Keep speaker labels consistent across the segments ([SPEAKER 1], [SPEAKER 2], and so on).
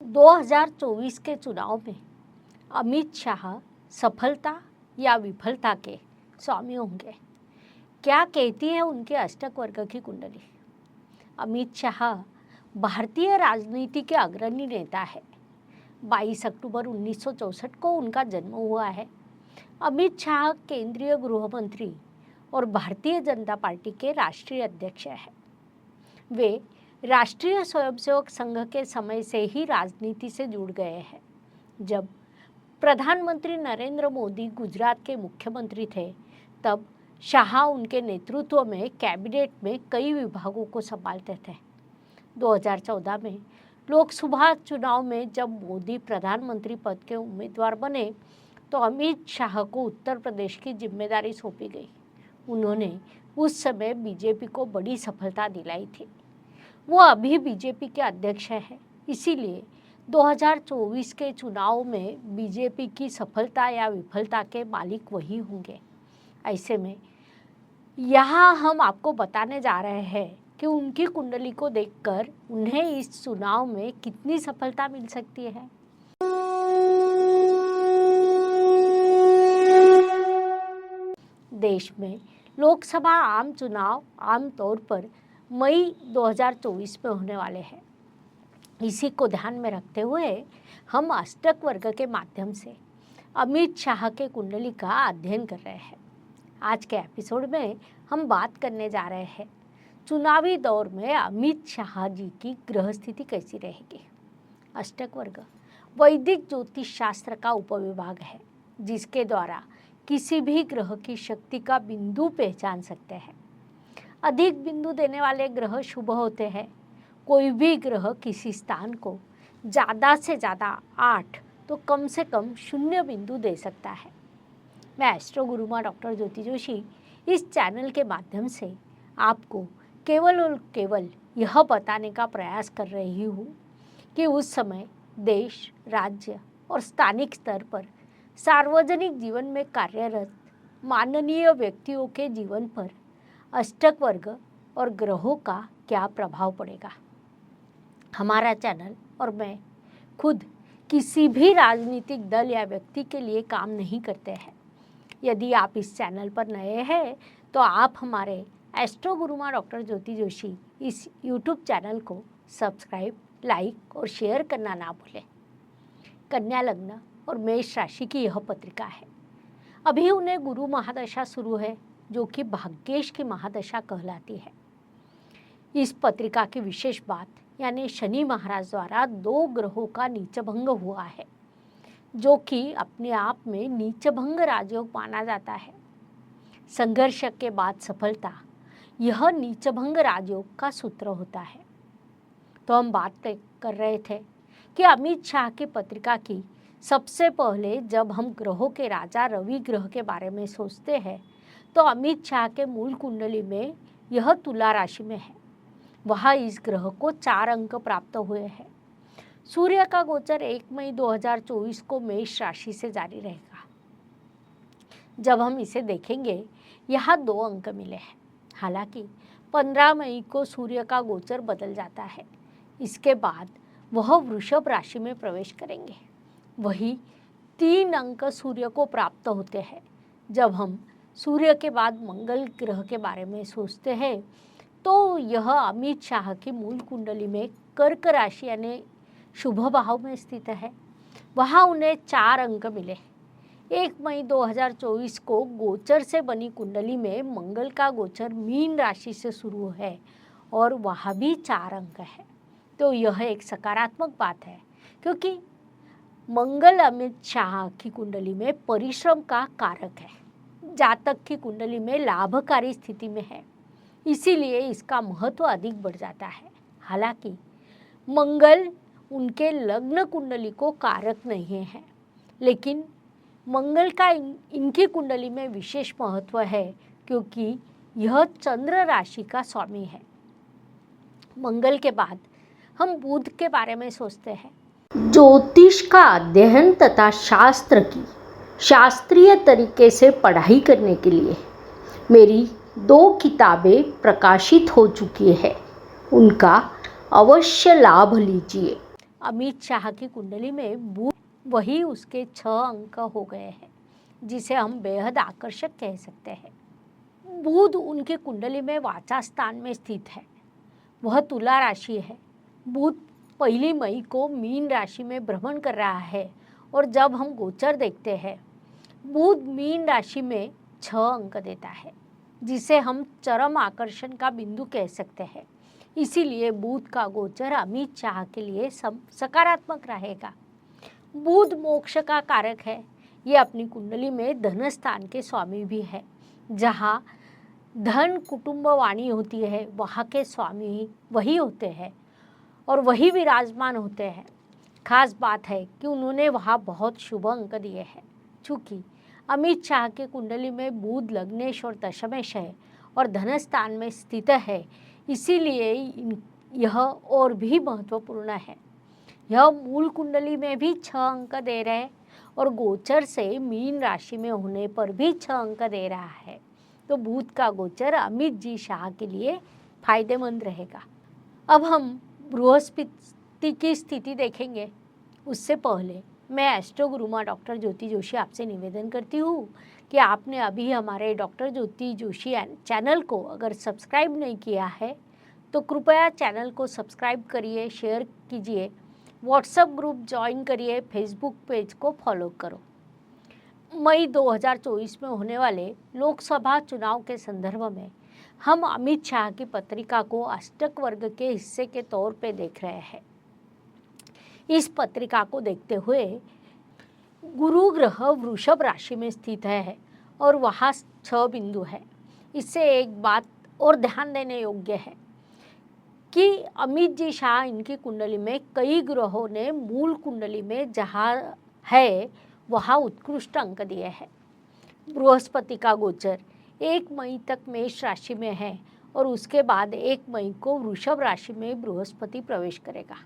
[SPEAKER 1] 2024 के चुनाव में अमित शाह सफलता या विफलता के स्वामी होंगे। क्या कहती है उनके अष्टक वर्ग की कुंडली। अमित शाह भारतीय राजनीति के अग्रणी नेता है। 22 अक्टूबर 1964 को उनका जन्म हुआ है। अमित शाह केंद्रीय गृह मंत्री और भारतीय जनता पार्टी के राष्ट्रीय अध्यक्ष हैं। वे राष्ट्रीय स्वयंसेवक संघ के समय से ही राजनीति से जुड़ गए हैं। जब प्रधानमंत्री नरेंद्र मोदी गुजरात के मुख्यमंत्री थे, तब शाह उनके नेतृत्व में कैबिनेट में कई विभागों को संभालते थे। 2014 में लोकसभा चुनाव में जब मोदी प्रधानमंत्री पद के उम्मीदवार बने, तो अमित शाह को उत्तर प्रदेश की जिम्मेदारी सौंपी गई। उन्होंने उस समय बीजेपी को बड़ी सफलता दिलाई थी। वो अभी बीजेपी के अध्यक्ष हैं, इसीलिए 2024 के चुनाव में बीजेपी की सफलता या विफलता के मालिक वही होंगे। ऐसे में यहाँ हम आपको बताने जा रहे हैं कि उनकी कुंडली को देखकर उन्हें इस चुनाव में कितनी सफलता मिल सकती है। देश में लोकसभा आम चुनाव आमतौर पर मई 2024 में होने वाले हैं। इसी को ध्यान में रखते हुए हम अष्टक वर्ग के माध्यम से अमित शाह के कुंडली का अध्ययन कर रहे हैं। आज के एपिसोड में हम बात करने जा रहे हैं चुनावी दौर में अमित शाह जी की ग्रह स्थिति कैसी रहेगी। अष्टक वर्ग वैदिक ज्योतिष शास्त्र का उपविभाग है, जिसके द्वारा किसी भी ग्रह की शक्ति का बिंदु पहचान सकते हैं। अधिक बिंदु देने वाले ग्रह शुभ होते हैं। कोई भी ग्रह किसी स्थान को ज़्यादा से ज़्यादा 8 तो कम से कम 0 बिंदु दे सकता है। मैं एस्ट्रो गुरुमा डॉक्टर ज्योति जोशी इस चैनल के माध्यम से आपको केवल और केवल यह बताने का प्रयास कर रही हूँ कि उस समय देश, राज्य और स्थानिक स्तर पर सार्वजनिक जीवन में कार्यरत माननीय व्यक्तियों के जीवन पर अष्टक वर्ग और ग्रहों का क्या प्रभाव पड़ेगा। हमारा चैनल और मैं खुद किसी भी राजनीतिक दल या व्यक्ति के लिए काम नहीं करते हैं। यदि आप इस चैनल पर नए हैं तो आप हमारे एस्ट्रो गुरुमा डॉक्टर ज्योति जोशी इस यूट्यूब चैनल को सब्सक्राइब, लाइक और शेयर करना ना भूलें। कन्या लग्न और मेष राशि की यह पत्रिका है। अभी उन्हें गुरु महादशा शुरू है, जो कि भाग्येश की महादशा कहलाती है। इस पत्रिका की विशेष बात यानी शनि महाराज द्वारा 2 ग्रहों का नीचभंग हुआ है, जो कि अपने आप में नीचभंग राजयोग माना जाता है। संघर्ष के बाद सफलता, यह नीचभंग राजयोग का सूत्र होता है। तो हम बात कर रहे थे कि अमित शाह की पत्रिका की सबसे पहले जब हम ग्रहों के राजा रवि ग्रह के बारे में सोचते हैं, तो अमित शाह के मूल कुंडली में यह तुला राशि में है। वहाँ इस ग्रह को 4 अंक प्राप्त हुए हैं। सूर्य का गोचर 1 मई 2024 को मेष राशि से जारी रहेगा। जब हम इसे देखेंगे, यहाँ 2 अंक मिले हैं। हालांकि 15 मई को सूर्य का गोचर बदल जाता है। इसके बाद वह वृषभ राशि में प्रवेश करेंगे। वही 3 अंक सूर्य को प्राप्त होते हैं। जब हम सूर्य के बाद मंगल ग्रह के बारे में सोचते हैं, तो यह अमित शाह की मूल कुंडली में कर्क राशि यानी शुभ भाव में स्थित है। वहाँ उन्हें 4 अंक मिले। 1 मई 2024 को गोचर से बनी कुंडली में मंगल का गोचर मीन राशि से शुरू है और वहाँ भी 4 अंक है। तो यह एक सकारात्मक बात है, क्योंकि मंगल अमित शाह की कुंडली में परिश्रम का कारक है। जातक की कुंडली में लाभकारी स्थिति में है, इसीलिए इसका महत्व अधिक बढ़ जाता है। हालांकि मंगल उनके लग्न कुंडली को कारक नहीं है, लेकिन मंगल का इनकी कुंडली में विशेष महत्व है, क्योंकि यह चंद्र राशि का स्वामी है। मंगल के बाद हम बुध के बारे में सोचते हैं। ज्योतिष का अध्ययन तथा शास्त्र की शास्त्रीय तरीके से पढ़ाई करने के लिए मेरी 2 किताबें प्रकाशित हो चुकी है, उनका अवश्य लाभ लीजिए। अमित शाह की कुंडली में बुध वही उसके 6 अंक हो गए हैं, जिसे हम बेहद आकर्षक कह सकते हैं। बुध उनकी कुंडली में वाचा स्थान में स्थित है, वह तुला राशि है। बुध 1 मई को मीन राशि में भ्रमण कर रहा है और जब हम गोचर देखते हैं, बुध मीन राशि में 6 अंक देता है, जिसे हम चरम आकर्षण का बिंदु कह सकते हैं। इसीलिए बुध का गोचर अमित शाह के लिए सकारात्मक रहेगा। बुध मोक्ष का कारक है। ये अपनी कुंडली में धन स्थान के स्वामी भी है। जहाँ धन कुटुंब वाणी होती है, वहाँ के स्वामी वही होते हैं और वही विराजमान होते हैं। खास बात है कि उन्होंने वहाँ बहुत शुभ अंक दिए हैं। चूँकि अमित शाह के कुंडली में बुध लग्नेश और दशमेश है और धन स्थान में स्थित है, इसीलिए यह और भी महत्वपूर्ण है। यह मूल कुंडली में भी 6 अंक दे रहे हैं और गोचर से मीन राशि में होने पर भी 6 अंक दे रहा है। तो बुध का गोचर अमित जी शाह के लिए फायदेमंद रहेगा। अब हम बृहस्पति की स्थिति देखेंगे। उससे पहले मैं एस्ट्रो गुरुमा डॉक्टर ज्योति जोशी आपसे निवेदन करती हूँ कि आपने अभी हमारे डॉक्टर ज्योति जोशी चैनल को अगर सब्सक्राइब नहीं किया है तो कृपया चैनल को सब्सक्राइब करिए, शेयर कीजिए, व्हाट्सएप ग्रुप ज्वाइन करिए, फेसबुक पेज को फॉलो करो। मई 2024 में होने वाले लोकसभा चुनाव के संदर्भ में हम अमित शाह की पत्रिका को अष्टक वर्ग के हिस्से के तौर पे देख रहे हैं। इस पत्रिका को देखते हुए गुरु ग्रह वृषभ राशि में स्थित है और वहाँ 6 बिंदु है। इससे एक बात और ध्यान देने योग्य है कि अमित जी शाह इनकी कुंडली में कई ग्रहों ने मूल कुंडली में जहाँ है वहाँ उत्कृष्ट अंक दिए हैं। बृहस्पति का गोचर 1 मई तक मेष राशि में है और उसके बाद 1 मई को वृषभ राशि में बृहस्पति प्रवेश करेगा।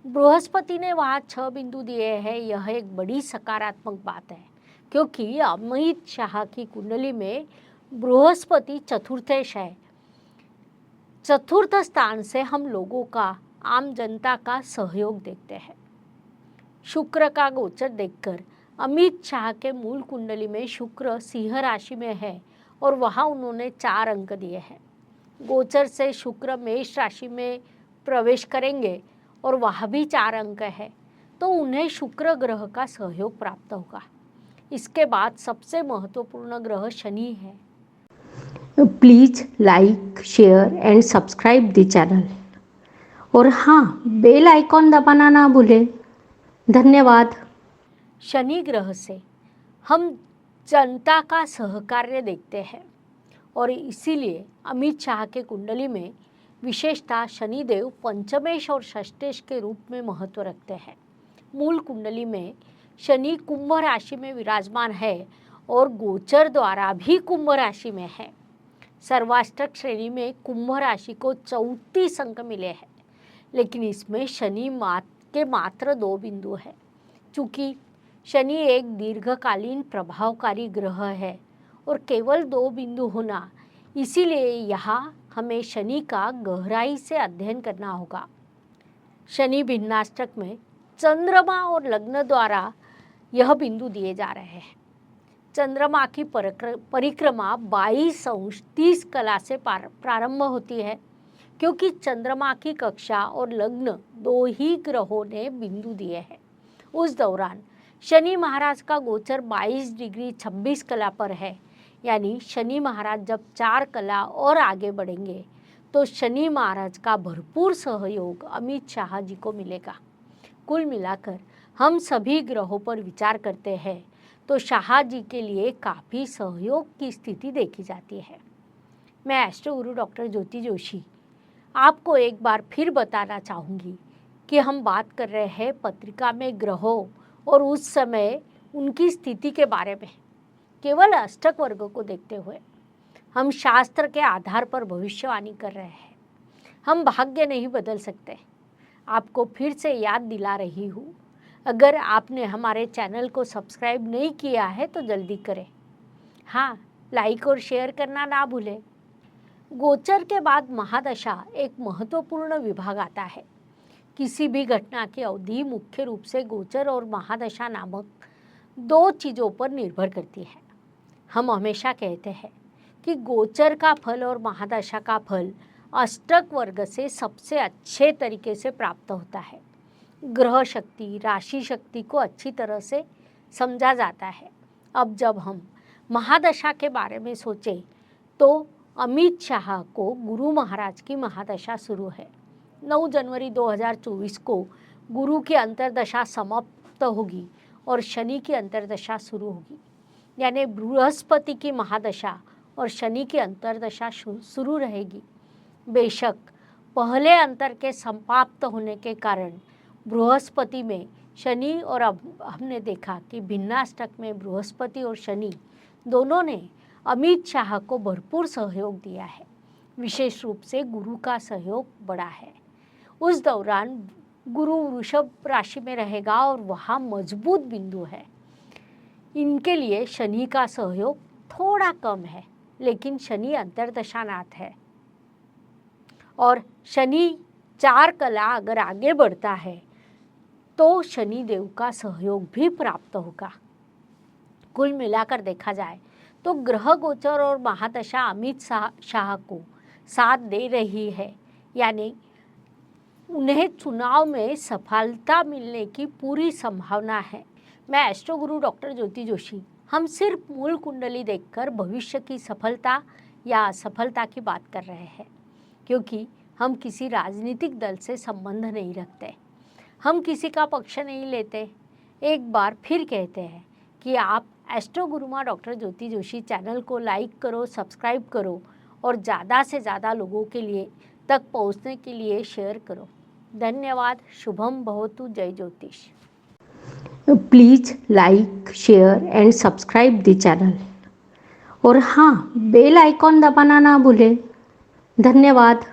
[SPEAKER 1] बृहस्पति ने वहाँ 6 बिंदु दिए हैं। यह एक बड़ी सकारात्मक बात है क्योंकि अमित शाह की कुंडली में बृहस्पति चतुर्थेश है। चतुर्थ स्थान से हम लोगों का, आम जनता का सहयोग देखते हैं। शुक्र का गोचर देखकर अमित शाह के मूल कुंडली में शुक्र सिंह राशि में है और वहाँ उन्होंने 4 अंक दिए हैं। गोचर से शुक्र मेष राशि में प्रवेश करेंगे और वहाँ भी 4 अंक है, तो उन्हें शुक्र ग्रह का सहयोग प्राप्त होगा। इसके बाद सबसे महत्वपूर्ण ग्रह शनि है। Please like, share and subscribe the channel और हाँ, बेल आइकॉन दबाना ना भूलें। धन्यवाद। शनि ग्रह से हम जनता का सहकार्य देखते हैं और इसीलिए अमित शाह के कुंडली में विशेषता शनिदेव पंचमेश और षष्ठेश के रूप में महत्व रखते हैं। मूल कुंडली में शनि कुंभ राशि में विराजमान है और गोचर द्वारा भी कुंभ राशि में है। सर्वाष्टक श्रेणी में कुंभ राशि को 34 अंक मिले हैं, लेकिन इसमें शनि के मात्र 2 बिंदु है। चूँकि शनि एक दीर्घकालीन प्रभावकारी ग्रह है और केवल 2 बिंदु होना, इसीलिए यहाँ हमें शनि का गहराई से अध्ययन करना होगा। शनि भिन्नाष्टक में चंद्रमा और लग्न द्वारा यह बिंदु दिए जा रहे हैं। चंद्रमा की परिक्रमा 22° 30' से प्रारंभ होती है, क्योंकि चंद्रमा की कक्षा और लग्न 2 ही ग्रहों ने बिंदु दिए हैं। उस दौरान शनि महाराज का गोचर 22°26' पर है, यानी शनि महाराज जब 4 कला और आगे बढ़ेंगे तो शनि महाराज का भरपूर सहयोग अमित शाह जी को मिलेगा। कुल मिलाकर हम सभी ग्रहों पर विचार करते हैं तो शाह जी के लिए काफ़ी सहयोग की स्थिति देखी जाती है। मैं एस्ट्रो गुरु डॉक्टर ज्योति जोशी आपको एक बार फिर बताना चाहूँगी कि हम बात कर रहे हैं पत्रिका में ग्रहों और उस समय उनकी स्थिति के बारे में। केवल अष्टक वर्ग को देखते हुए हम शास्त्र के आधार पर भविष्यवाणी कर रहे हैं। हम भाग्य नहीं बदल सकते। आपको फिर से याद दिला रही हूँ, अगर आपने हमारे चैनल को सब्सक्राइब नहीं किया है तो जल्दी करें। हाँ, लाइक और शेयर करना ना भूलें। गोचर के बाद महादशा एक महत्वपूर्ण विभाग आता है, किसी भी घटना की अवधि मुख्य रूप से गोचर और महादशा नामक दो चीज़ों पर निर्भर करती है। हम हमेशा कहते हैं कि गोचर का फल और महादशा का फल अष्टक वर्ग से सबसे अच्छे तरीके से प्राप्त होता है। ग्रह शक्ति, राशि शक्ति को अच्छी तरह से समझा जाता है। अब जब हम महादशा के बारे में सोचें तो अमित शाह को गुरु महाराज की महादशा शुरू है। 9 जनवरी 2024 को गुरु की अंतर्दशा समाप्त होगी और शनि की अंतर्दशा शुरू होगी, यानी बृहस्पति की महादशा और शनि की अंतर्दशा शुरू रहेगी। बेशक पहले अंतर के समाप्त होने के कारण बृहस्पति में शनि, और अब हमने देखा कि भिन्नाष्टक में बृहस्पति और शनि दोनों ने अमित शाह को भरपूर सहयोग दिया है। विशेष रूप से गुरु का सहयोग बड़ा है। उस दौरान गुरु वृषभ राशि में रहेगा और वहाँ मजबूत बिंदु है। इनके लिए शनि का सहयोग थोड़ा कम है, लेकिन शनि अंतर्दशानाथ है और शनि 4 कला अगर आगे बढ़ता है तो शनि देव का सहयोग भी प्राप्त होगा। कुल मिलाकर देखा जाए तो ग्रह गोचर और महादशा अमित शाह को साथ दे रही है, यानी उन्हें चुनाव में सफलता मिलने की पूरी संभावना है। मैं एस्ट्रो गुरु डॉक्टर ज्योति जोशी, हम सिर्फ मूल कुंडली देखकर भविष्य की सफलता या असफलता की बात कर रहे हैं, क्योंकि हम किसी राजनीतिक दल से संबंध नहीं रखते, हम किसी का पक्ष नहीं लेते। एक बार फिर कहते हैं कि आप एस्ट्रो गुरुमा डॉक्टर ज्योति जोशी चैनल को लाइक करो, सब्सक्राइब करो और ज़्यादा से ज़्यादा लोगों के लिए तक पहुंचने के लिए शेयर करो। धन्यवाद। शुभम भवतु। जय ज्योतिष।
[SPEAKER 2] Please like, share and subscribe the channel और हाँ, बेल आइकॉन दबाना ना भूलें। धन्यवाद।